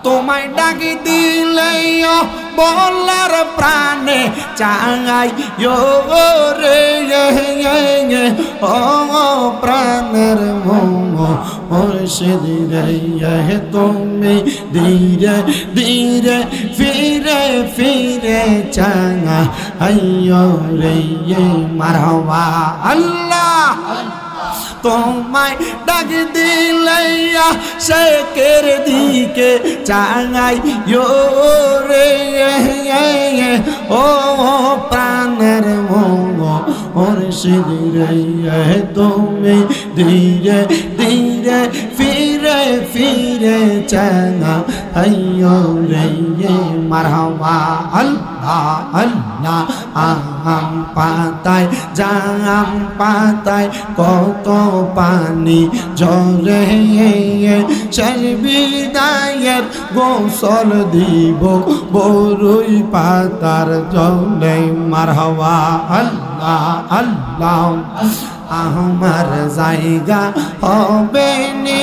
তোমায় ডাকি দিলে বলার প্রাণে চাঙাই রে ও প্রাণের মুর্শিদ রে তুমি ধীরে ধীরে ফিরে ফিরে চাঙা রে মারহাবা আল্লাহ তোমায় ডাক দিলে শেখের দিকে চাঙাই রে ও প্রাণের মুর্শিদ রে তুমি ধীরে ধীরে ফিরে ফিরে চাঙা রে মারহাবা আল্লাহ আল্লাহ আম পাতায় জাম পাতায় কত পানি ঝরে বিদায়ের গোসল দিব বরুই পাতার জলে মারহাবা আল্লাহ আল্লাহ আমার জায়গা হবে নি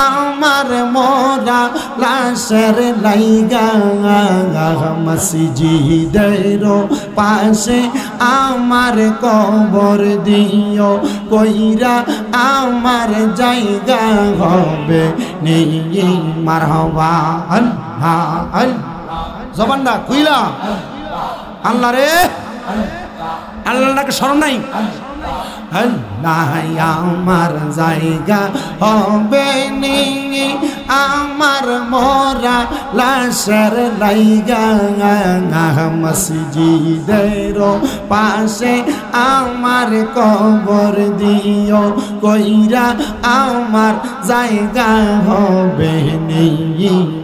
আমার মোরা লাশের লাইগা মসজিদের পাশে আমার কবর দিও কইরা আমার জায়গা হবে নি মারহাবা আল্লাহ আল্লাহ জবানটা কইলা আল্লাহ রে আল্লাহকে স্মরণ নাই আল্লাহ আমার জায়গা হবে নি আমার মোরা লাশের লাইগা মসজিদের পাশে আমার কবর দিও কইরা আমার জায়গা হবে নি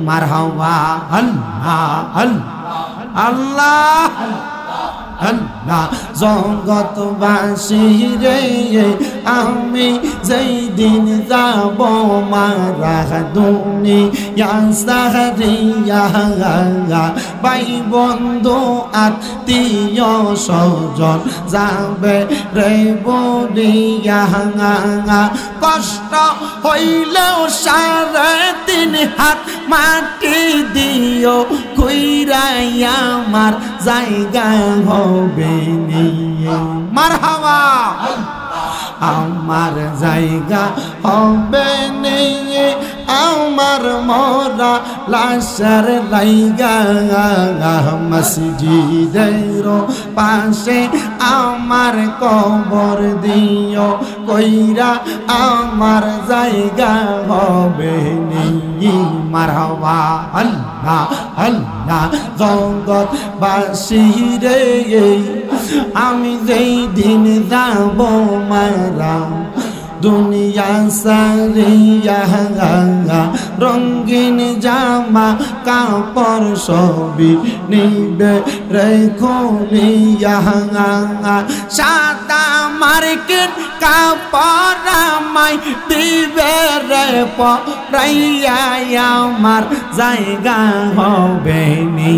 মারহাবা আল্লাহ আল্লাহ আল্লাহ আল্লাহ জগৎবাসী রে আমি যেই দিন যাব মারা দুনিয়া সাহারিয়া ভাই বন্ধু আত্মীয় স্বজন যাবে রে বলিয়া কষ্ট হইলেও 3.5 হাত মাটি দিও কইরাই আমার জায়গা হবে নি মারহাবা আমার জায়গা হবে নি আমার মোরা লাশের লাইগা মসজিদের পাশে আমার কবর দিও কইরা আমার জায়গা হবে নি মারহাবা আল্লাহ আল্লাহ জগৎবাসী রে আমি যেই দিন যাব মারা দুনিয়া সারিয়া রঙিন জামা কাপড় সবই নিবে রেখলিয়া সাদা মার্কেট কাপড় আমায় দিবে রে পরাইয়া আমার জায়গা হবে নি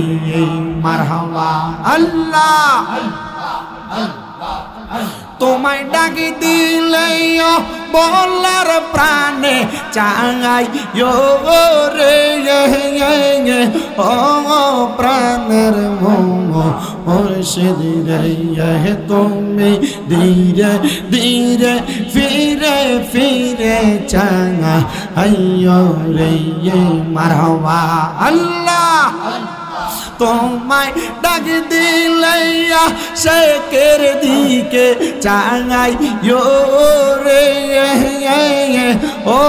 মারহাবা আল্লাহ তোমায় ডাকি দিলে বলার প্রাণে চাঙাই রে ও প্রাণের মুর্শিদ রে তুমি ধীরে ধীরে ফিরে ফিরে চাঙা রে মারহাবা আল্লাহ তোমায় ডাক দিলে শেখের দিকে চাঙাই রে ও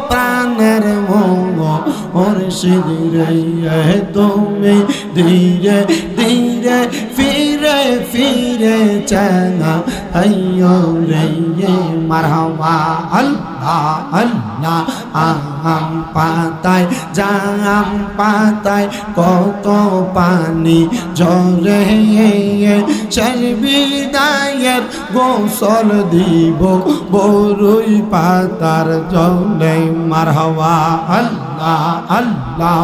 প্রাণের মুর্শিদ রে তুমি ধীরে ধীরে ফিরে ফিরে চাঙা রে মারহাবা আল্লাহ আল্লাহ আম পাতায় জাম পাতায় কত পানি ঝরে বিদায়ের গোসল দিব বরুই পাতার জলে মারহাবা আল্লাহ আল্লাহ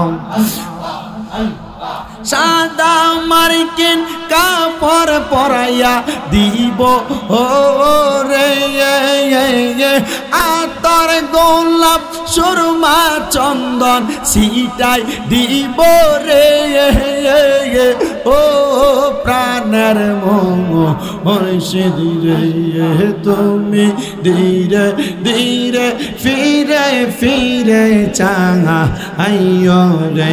সাদা মার্কিন কাপড় পরাইয়া দিব ও রে আতর গোলাপ সুরমা চন্দন সিটাই দিব রে ও প্রাণের মুর্শিদ রে তুমি ধীরে ধীরে ফিরে ফিরে চাঙা আইয়ো রে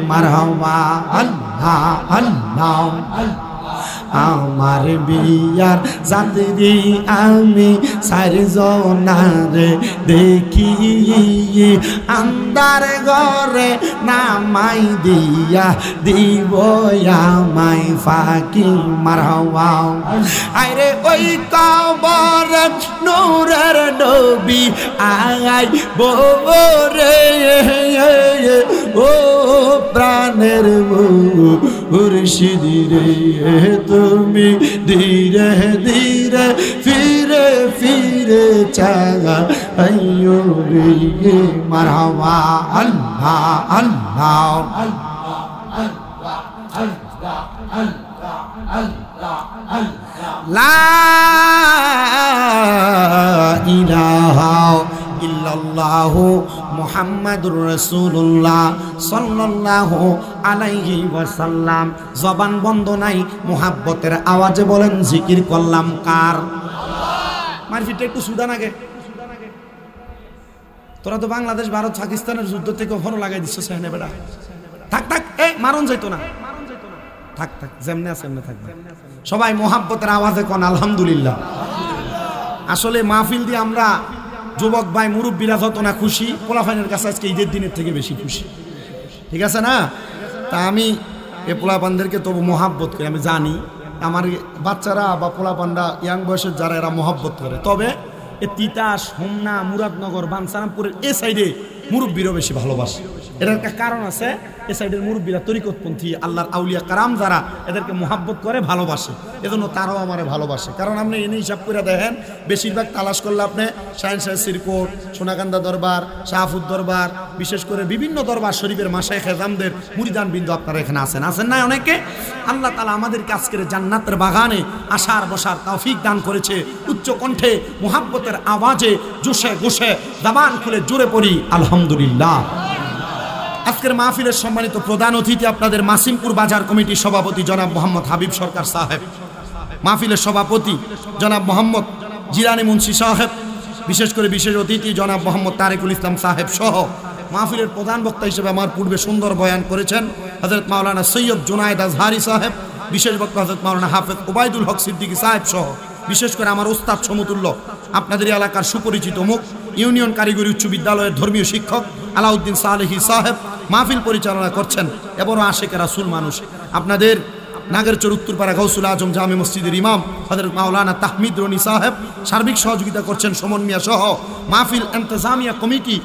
মারহাবা আল্লাহ আল্লাহ আমার বিয়ার যাত্রী আমি সারজনারে দেখি আন্দার ঘরে নামাই দিয়া দিব আমায় ফাঁকি মারহাবা আরে ওই কবর নূরের নবী আই বোরে ও প্রাণের মুর্শিদ রে তুমি ধীরে ধীরে ফিরে ফিরে চাঙা আইয়ো রে মারহাবা আল্লাহ আল্লাহ লা ইলাহা ইল্লাল্লাহু মুহাম্মাদুর রাসূলুল্লাহ সাল্লাল্লাহু আলাইহি ওয়াসাল্লাম। জবান বন্ধ নাই, মুহাব্বতের আওয়াজে বলেন জিকির করলাম কার? মারফিটা একটু সুদান আগে। তোরা তো বাংলাদেশ ভারত পাকিস্তানের যুদ্ধ থেকে ফোন লাগাই দিচ্ছ সেখানে বেটা। থাক থাক, এ মারণ যাইতো না, থাক থাক, যেমনে আছে এমনি থাকবে। সবাই মুহাব্বতের আওয়াজে কোন আলহামদুলিল্লাহ। আসলে মাহফিল দিয়ে আমরা যুবক ভাই মুরব্বীরা যত না খুশি, পোলাপানের কাছে আজকে ঈদের দিনের থেকে বেশি খুশি, ঠিক আছে না? তা আমি এ পোলাপানদেরকে তবু মহাব্বত করি। আমি জানি আমার বাচ্চারা বা পোলাপানরা ইয়াং বয়সের যারা এরা মহাব্বত করে, তবে এ তিতাস, হোমনা, মুরাদনগর, বাঞ্ছারামপুরের এ সাইডে মুরব্বীরও বেশি ভালোবাসে। এটার একটা কারণ আছে, এ সাইডের মুরব্বীরা তরিকতপন্থী, আল্লাহর আউলিয়া কারাম যারা এদেরকে মহাব্বত করে, ভালোবাসে, এজন্য তারাও আমারে ভালোবাসে। কারণ আপনি এনে হিসাব করে দেখেন, বেশিরভাগ তালাশ করলে আপনি শাহিন শাহ সিরকোট, সোনাকান্দা দরবার, শাহফুদ দরবার, বিশেষ করে বিভিন্ন দরবার শরীফের মাশায়েখ খেজামদের মুরিদান বিন্দু আপনারা এখানে আছেন না অনেকে? আল্লাহ তাআলা আমাদেরকে আজকের জান্নাতের বাগানে আসার বসার তৌফিক দান করেছে। উচ্চ কণ্ঠে মুহাব্বতের আওয়াজে জোশে গোশে জবান খুলে জোরে পড়ি আলহামদুলিল্লাহ। আজকের মাহফিলের সম্মানিত প্রধান অতিথি আপনাদের মাসিমপুর বাজার কমিটির সভাপতি জনাব মোহাম্মদ হাবিব সরকার সাহেব, মাহফিলের সভাপতি জনাব মোহাম্মদ জিলানী মুন্সি সাহেব, বিশেষ করে বিশেষ অতিথি জনাব মোহাম্মদ তারেকুল ইসলাম সাহেব সহ মাহফিলের প্রধান বক্তা হিসেবে আমার পূর্বে সুন্দর বয়ান করেছেন হযরত মাওলানা সৈয়দ জুনায়েদ আজহারি সাহেব, বিশেষ বক্তা হযরত মাওলানা হাফেজ ওবায়দুল হক সিদ্দিকী সাহেব সহ বিশেষ করে আমার ওস্তাদ সমতুল্য আপনাদের এলাকার সুপরিচিত মুখ ইউনিয়ন কারিগরি উচ্চ বিদ্যালয়ের ধর্মীয় শিক্ষক আলাউদ্দিন সালেহী সাহেব মাহফিল পরিচালনা করছেন। এবং আশেকে রাসূল মানুষ আপনাদের নাগেরচর উত্তরপাড়া গৌসুল আজম জামে মসজিদের ইমাম হযরত মাওলানা তাহমিদ রনি সাহেব সার্বিক সহযোগিতা করছেন। সমন মিয়া সহ মাহফিল ইন্তেজামিয়া কমিটি